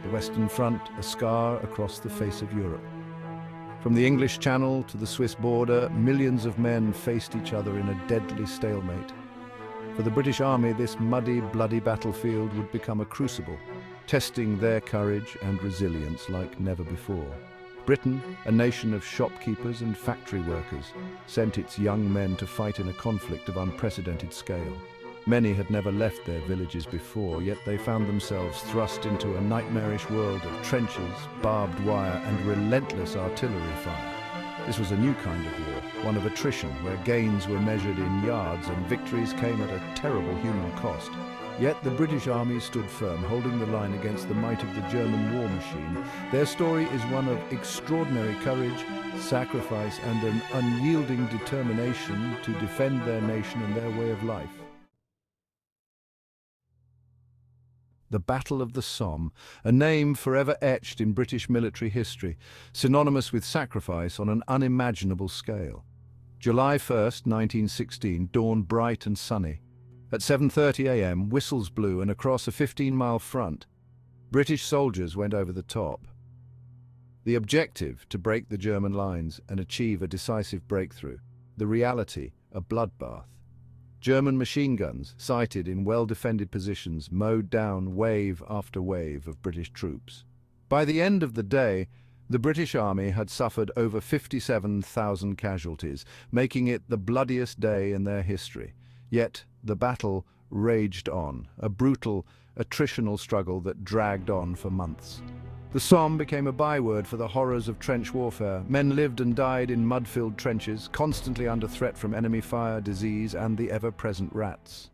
the Western Front a scar across the face of Europe. From the English Channel to the Swiss border, millions of men faced each other in a deadly stalemate. For the British Army, this muddy, bloody battlefield would become a crucible, testing their courage and resilience like never before. Britain, a nation of shopkeepers and factory workers, sent its young men to fight in a conflict of unprecedented scale. Many had never left their villages before, yet they found themselves thrust into a nightmarish world of trenches, barbed wire, and relentless artillery fire. This was a new kind of war, one of attrition, where gains were measured in yards and victories came at a terrible human cost. Yet the British Army stood firm, holding the line against the might of the German war machine. Their story is one of extraordinary courage, sacrifice, and an unyielding determination to defend their nation and their way of life. The Battle of the Somme, a name forever etched in British military history, synonymous with sacrifice on an unimaginable scale. July 1st, 1916, dawned bright and sunny. At 7:30 a.m., whistles blew, and across a 15-mile front, British soldiers went over the top. The objective, to break the German lines and achieve a decisive breakthrough. The reality, a bloodbath. German machine guns, sighted in well-defended positions, mowed down wave after wave of British troops. By the end of the day, the British Army had suffered over 57,000 casualties, making it the bloodiest day in their history. Yet the battle raged on, a brutal, attritional struggle that dragged on for months. The Somme became a byword for the horrors of trench warfare. Men lived and died in mud-filled trenches, constantly under threat from enemy fire, disease, and the ever-present rats.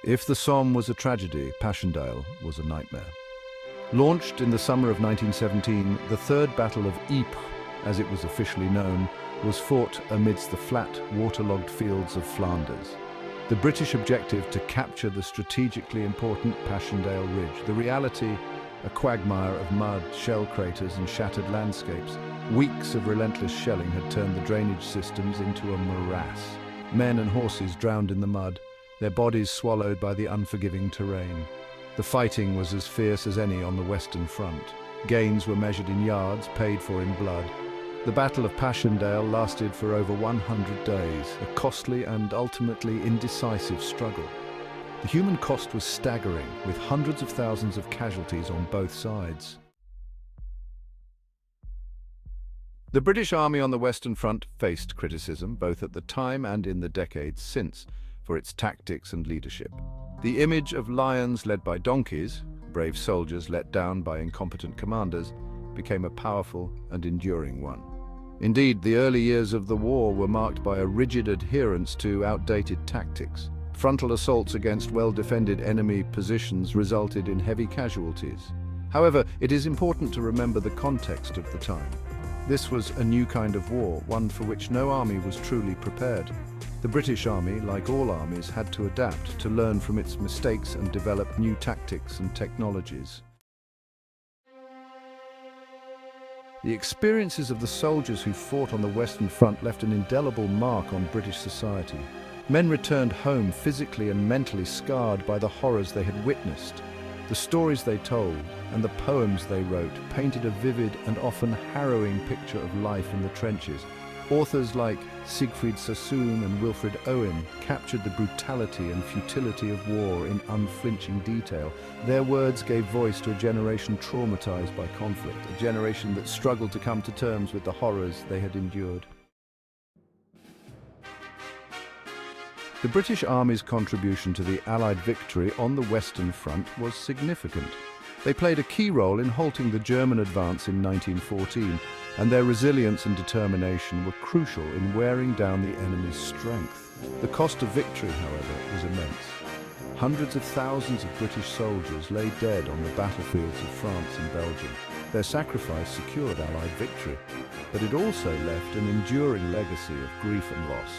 If the Somme was a tragedy, Passchendaele was a nightmare. Launched in the summer of 1917, the Third Battle of Ypres, as it was officially known, was fought amidst the flat, waterlogged fields of Flanders. The British objective to capture the strategically important Passchendaele Ridge. The reality, a quagmire of mud, shell craters and shattered landscapes. Weeks of relentless shelling had turned the drainage systems into a morass. Men and horses drowned in the mud, their bodies swallowed by the unforgiving terrain. The fighting was as fierce as any on the Western Front. Gains were measured in yards, paid for in blood. The Battle of Passchendaele lasted for over 100 days, a costly and ultimately indecisive struggle. The human cost was staggering, with hundreds of thousands of casualties on both sides. The British Army on the Western Front faced criticism, both at the time and in the decades since, for its tactics and leadership. The image of lions led by donkeys, brave soldiers let down by incompetent commanders, became a powerful and enduring one. Indeed, the early years of the war were marked by a rigid adherence to outdated tactics. Frontal assaults against well-defended enemy positions resulted in heavy casualties. However, it is important to remember the context of the time. This was a new kind of war, one for which no army was truly prepared. The British Army, like all armies, had to adapt, to learn from its mistakes and develop new tactics and technologies. The experiences of the soldiers who fought on the Western Front left an indelible mark on British society. Men returned home physically and mentally scarred by the horrors they had witnessed. The stories they told and the poems they wrote painted a vivid and often harrowing picture of life in the trenches. Authors like Siegfried Sassoon and Wilfred Owen captured the brutality and futility of war in unflinching detail. Their words gave voice to a generation traumatized by conflict, a generation that struggled to come to terms with the horrors they had endured. The British Army's contribution to the Allied victory on the Western Front was significant. They played a key role in halting the German advance in 1914, and their resilience and determination were crucial in wearing down the enemy's strength. The cost of victory, however, was immense. Hundreds of thousands of British soldiers lay dead on the battlefields of France and Belgium. Their sacrifice secured Allied victory, but it also left an enduring legacy of grief and loss.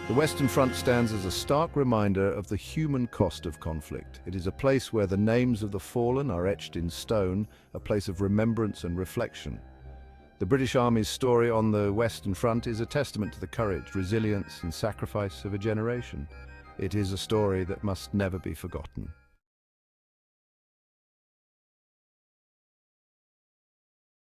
The Western Front stands as a stark reminder of the human cost of conflict. It is a place where the names of the fallen are etched in stone, a place of remembrance and reflection. The British Army's story on the Western Front is a testament to the courage, resilience, and sacrifice of a generation. It is a story that must never be forgotten.